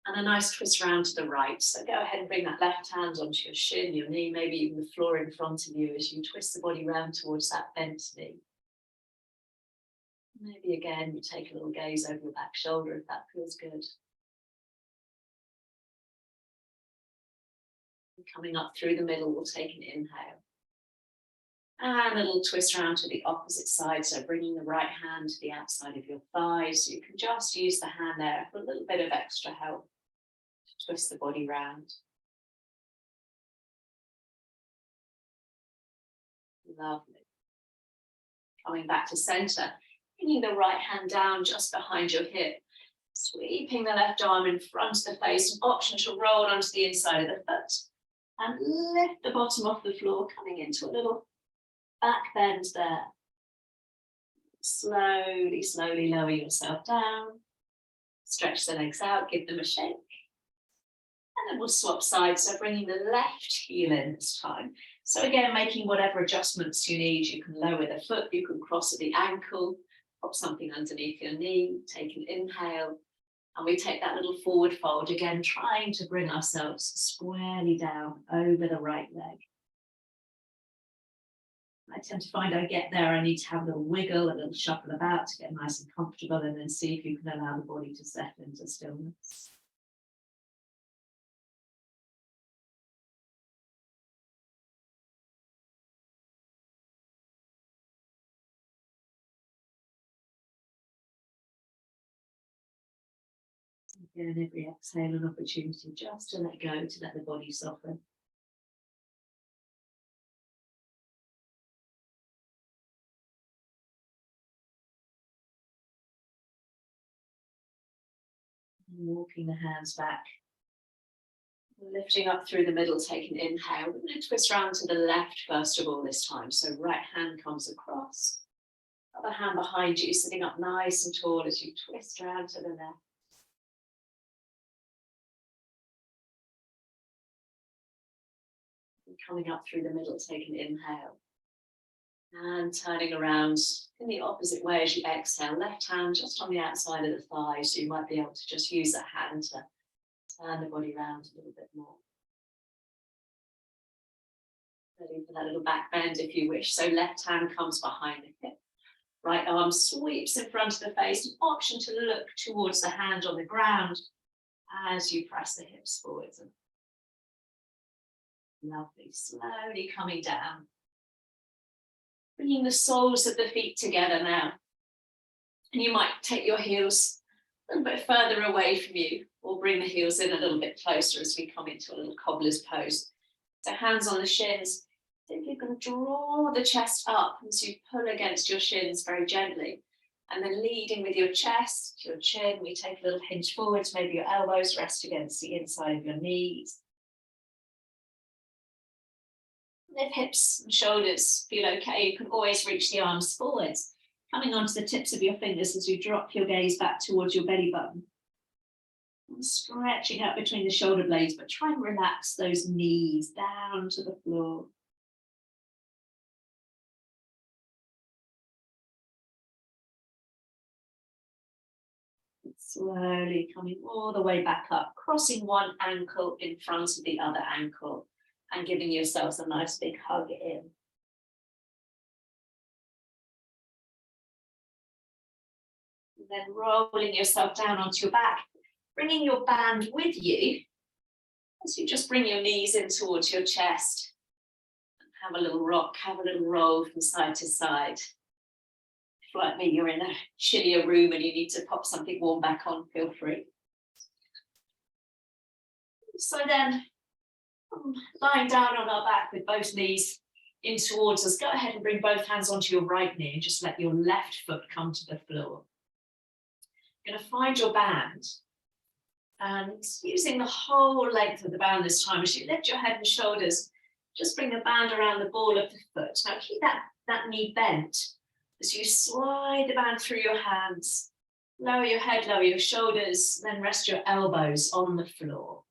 And a nice twist around to the right. So go ahead and bring that left hand onto your shin, your knee, maybe even the floor in front of you as you twist the body round towards that bent knee. Maybe again, you take a little gaze over your back shoulder if that feels good. And coming up through the middle, we'll take an inhale. And a little twist around to the opposite side. So bringing the right hand to the outside of your thigh. So you can just use the hand there for a little bit of extra help. Twist the body round. Lovely. Coming back to center, bringing the right hand down just behind your hip, sweeping the left arm in front of the face, an option to roll onto the inside of the foot, and lift the bottom off the floor, coming into a little back bend there. Slowly, slowly lower yourself down, stretch the legs out, give them a shake. And then we'll swap sides, so bringing the left heel in this time. So again, making whatever adjustments you need. You can lower the foot, you can cross at the ankle, pop something underneath your knee, take an inhale, and we take that little forward fold, again, trying to bring ourselves squarely down over the right leg. I tend to find I get there, I need to have a little wiggle, a little shuffle about to get nice and comfortable, and then see if you can allow the body to settle into stillness. Again, every exhale an opportunity just to let go, to let the body soften. And walking the hands back. Lifting up through the middle, take an inhale. We're going to twist around to the left first of all this time. So right hand comes across. Other hand behind you, sitting up nice and tall as you twist around to the left. And coming up through the middle, take an inhale. And turning around in the opposite way as you exhale. Left hand just on the outside of the thigh, so you might be able to just use that hand to turn the body around a little bit more. Ready for that little back bend if you wish. So left hand comes behind the hip. Right arm sweeps in front of the face. An option to look towards the hand on the ground as you press the hips forwards. Lovely. Slowly coming down. Bringing the soles of the feet together now. And you might take your heels a little bit further away from you, or bring the heels in a little bit closer as we come into a little cobbler's pose. So hands on the shins. Then you're going to draw the chest up as you pull against your shins very gently. And then leading with your chest, your chin, we take a little hinge forwards, maybe your elbows rest against the inside of your knees. If hips and shoulders feel okay, you can always reach the arms forwards, coming onto the tips of your fingers as you drop your gaze back towards your belly button. And stretching out between the shoulder blades, but try and relax those knees down to the floor. Slowly coming all the way back up, crossing one ankle in front of the other ankle and giving yourselves a nice big hug in. And then rolling yourself down onto your back, bringing your band with you So you just bring your knees in towards your chest. Have a little rock, have a little roll from side to side. If like me, you're in a chillier room and you need to pop something warm back on, feel free. So then, lying down on our back with both knees in towards us, go ahead and bring both hands onto your right knee and just let your left foot come to the floor. You're going to find your band and using the whole length of the band this time, as you lift your head and shoulders, just bring the band around the ball of the foot. Now keep that knee bent as you slide the band through your hands. Lower your head, lower your shoulders, then rest your elbows on the floor.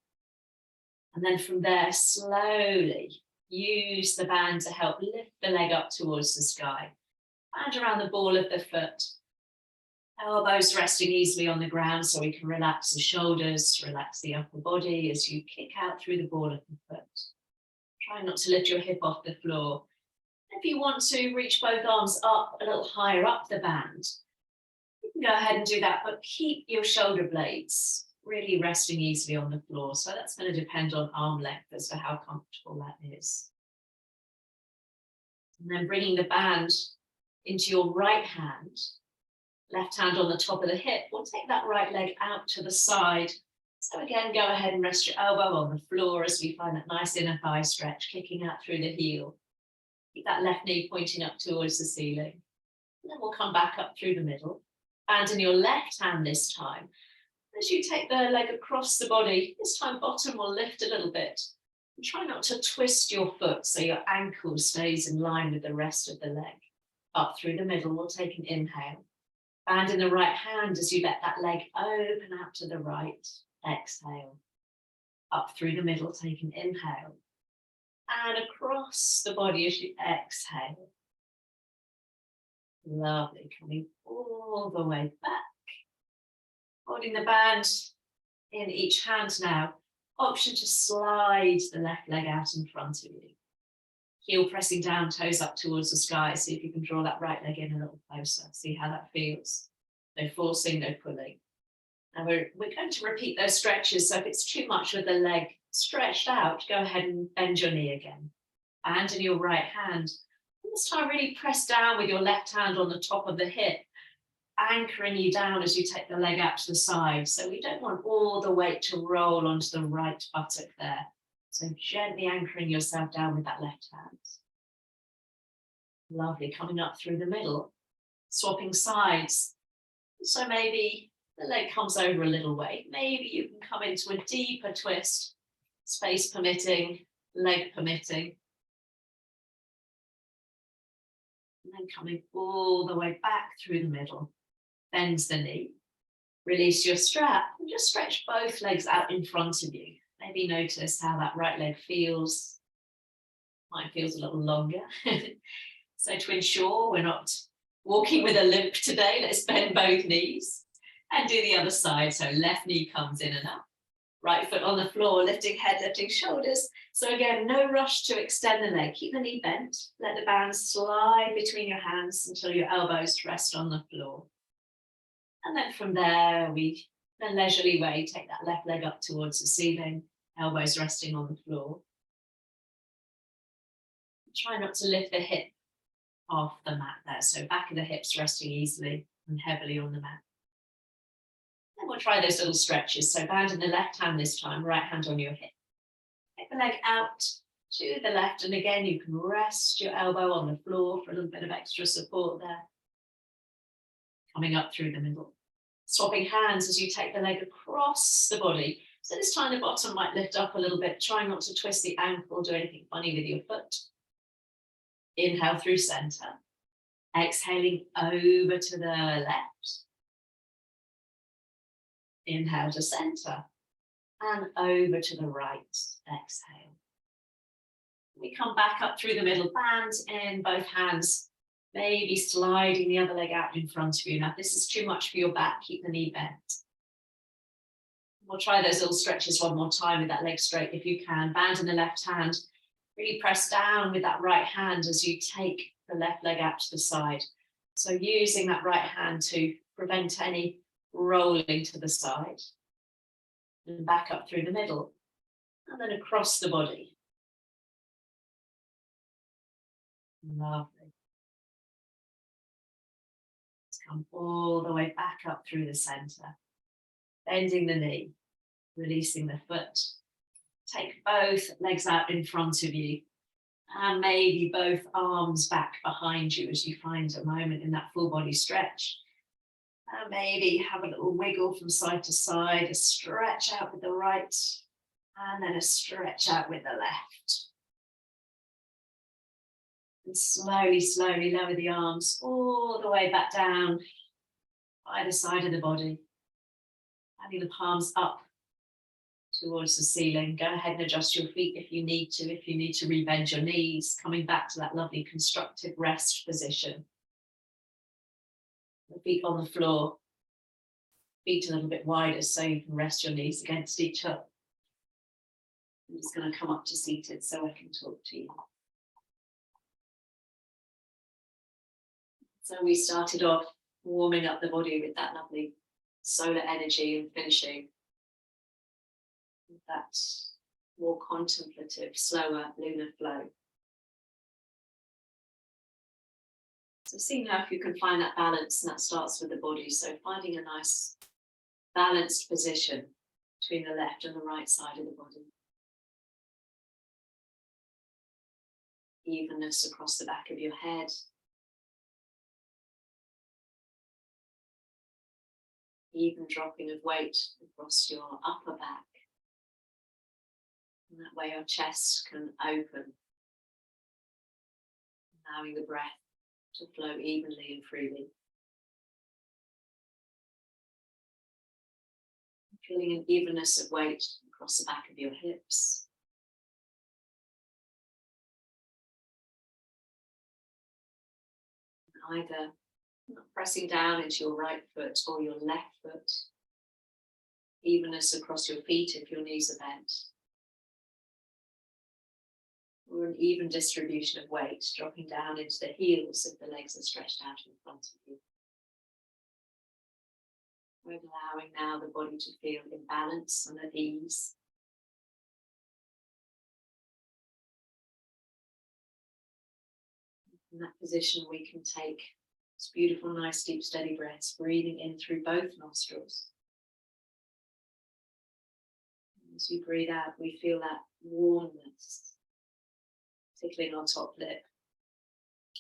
And then from there, slowly use the band to help lift the leg up towards the sky. Band around the ball of the foot. Elbows resting easily on the ground so we can relax the shoulders, relax the upper body as you kick out through the ball of the foot. Try not to lift your hip off the floor. If you want to reach both arms up a little higher up the band, you can go ahead and do that, but keep your shoulder blades really resting easily on the floor. So that's going to depend on arm length as to how comfortable that is. And then bringing the band into your right hand, left hand on the top of the hip, we'll take that right leg out to the side. So again, go ahead and rest your elbow on the floor as we find that nice inner thigh stretch, kicking out through the heel. Keep that left knee pointing up towards the ceiling. And then we'll come back up through the middle. And in your left hand this time, as you take the leg across the body, this time bottom will lift a little bit. And try not to twist your foot so your ankle stays in line with the rest of the leg. Up through the middle, we'll take an inhale. Band in the right hand as you let that leg open out to the right. Exhale. Up through the middle, take an inhale. And across the body as you exhale. Lovely, coming all the way back. Holding the band in each hand now. Option to slide the left leg out in front of you. Heel pressing down, toes up towards the sky. See if you can draw that right leg in a little closer. See how that feels. No forcing, no pulling. And we're going to repeat those stretches. So if it's too much with the leg stretched out, go ahead and bend your knee again. Band in your right hand. And this time really press down with your left hand on the top of the hip, anchoring you down as you take the leg out to the side. So we don't want all the weight to roll onto the right buttock there. So gently anchoring yourself down with that left hand. Lovely, coming up through the middle, swapping sides. So maybe the leg comes over a little way. Maybe you can come into a deeper twist, space permitting, leg permitting. And then coming all the way back through the middle. Bends the knee. Release your strap and just stretch both legs out in front of you. Maybe notice how that right leg feels. Mine feels a little longer. So to ensure we're not walking with a limp today, let's bend both knees and do the other side. So left knee comes in and up. Right foot on the floor, lifting head, lifting shoulders. So again, no rush to extend the leg. Keep the knee bent. Let the band slide between your hands until your elbows rest on the floor. And then from there, we in a leisurely way take that left leg up towards the ceiling, elbows resting on the floor. Try not to lift the hip off the mat there. So back of the hips resting easily and heavily on the mat. Then we'll try those little stretches. So band in the left hand this time, right hand on your hip. Take the leg out to the left. And again, you can rest your elbow on the floor for a little bit of extra support there. Coming up through the middle. Swapping hands as you take the leg across the body. So this time the bottom might lift up a little bit. Try not to twist the ankle, do anything funny with your foot. Inhale through center. Exhaling over to the left. Inhale to center. And over to the right. Exhale. We come back up through the middle, band in both hands. Maybe sliding the other leg out in front of you. Now, if this is too much for your back, keep the knee bent. We'll try those little stretches one more time with that leg straight if you can. Band in the left hand. Really press down with that right hand as you take the left leg out to the side. So using that right hand to prevent any rolling to the side. And back up through the middle. And then across the body. Lovely. Let's come all the way back up through the center. Bending the knee, releasing the foot. Take both legs out in front of you. And maybe both arms back behind you as you find a moment in that full body stretch. And maybe have a little wiggle from side to side, a stretch out with the right, and then a stretch out with the left. And slowly, slowly lower the arms all the way back down either side of the body. Having the palms up towards the ceiling. Go ahead and adjust your feet if you need to. If you need to rebend your knees, coming back to that lovely constructive rest position. The feet on the floor, feet a little bit wider so you can rest your knees against each other. I'm just going to come up to seated so I can talk to you. So we started off warming up the body with that lovely solar energy and finishing with that more contemplative, slower lunar flow. So see now if you can find that balance, and that starts with the body. So finding a nice balanced position between the left and the right side of the body. Evenness across the back of your head. Even dropping of weight across your upper back. And that way your chest can open, allowing the breath to flow evenly and freely. Feeling an evenness of weight across the back of your hips. And either pressing down into your right foot or your left foot. Evenness across your feet if your knees are bent. Or an even distribution of weight, dropping down into the heels if the legs are stretched out in front of you. We're allowing now the body to feel in balance and at ease. In that position, we can take this beautiful, nice, deep, steady breaths, breathing in through both nostrils. And as we breathe out, we feel that warmness tickling our top lip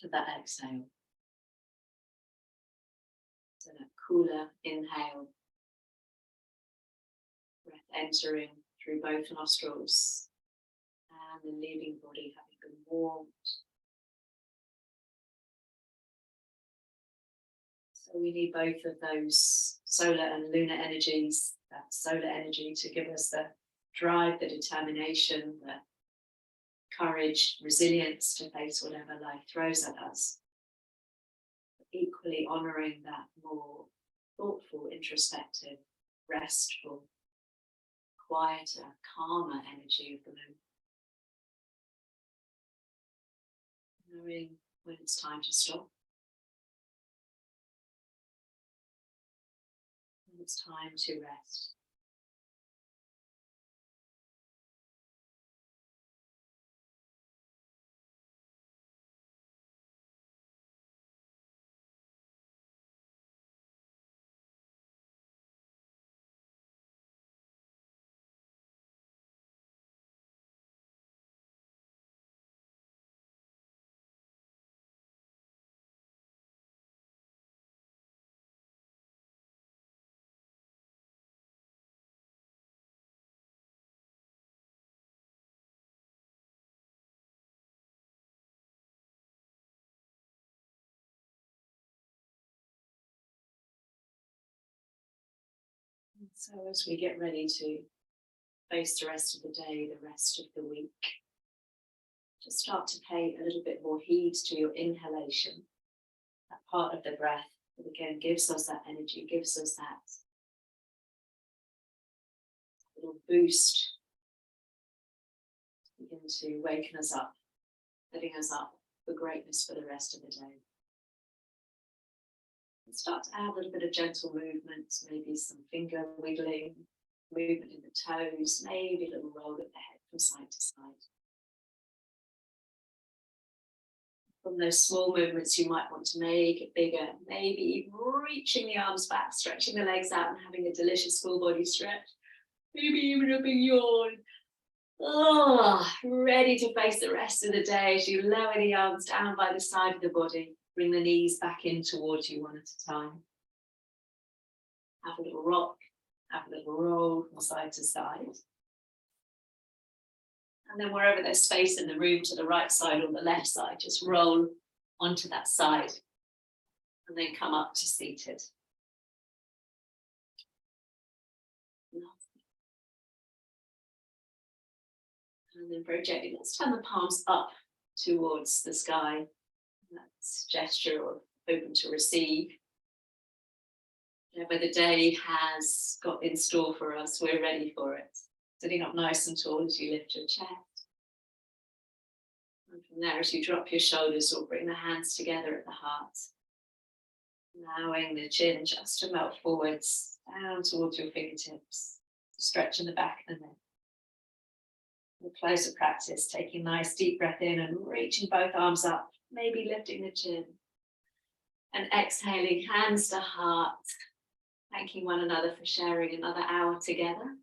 with that exhale. So that cooler inhale, breath entering through both nostrils and the leaving body having been warmed. So we need both of those solar and lunar energies, that solar energy to give us the drive, the determination, the courage, resilience to face whatever life throws at us. But equally honouring that more thoughtful, introspective, restful, quieter, calmer energy of the moon. Knowing when it's time to stop. When it's time to rest. So as we get ready to face the rest of the day, the rest of the week, just start to pay a little bit more heed to your inhalation, that part of the breath that again gives us that energy, gives us that little boost, begin to waken us up, setting us up for greatness for the rest of the day. And start to add a little bit of gentle movement, maybe some finger wiggling, movement in the toes, maybe a little roll of the head from side to side. From those small movements you might want to make it bigger, maybe reaching the arms back, stretching the legs out and having a delicious full body stretch. Maybe even a big yawn. Oh, ready to face the rest of the day as you lower the arms down by the side of the body. Bring the knees back in towards you one at a time. Have a little rock, have a little roll from side to side. And then wherever there's space in the room, to the right side or the left side, just roll onto that side and then come up to seated. And then very gently, let's turn the palms up towards the sky. That's a gesture of open to receive. Whatever the day has got in store for us, we're ready for it. Sitting up nice and tall as you lift your chest. And from there, as you drop your shoulders or bring the hands together at the heart, allowing the chin just to melt forwards, down towards your fingertips, stretch in the back of the neck. We'll close the practice, taking a nice deep breath in and reaching both arms up, maybe lifting the chin. And exhaling, hands to heart, thanking one another for sharing another hour together.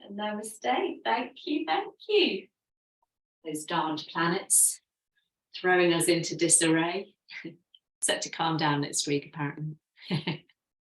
And namaste, thank you, thank you. Those darned planets throwing us into disarray. Set to calm down next week, apparently.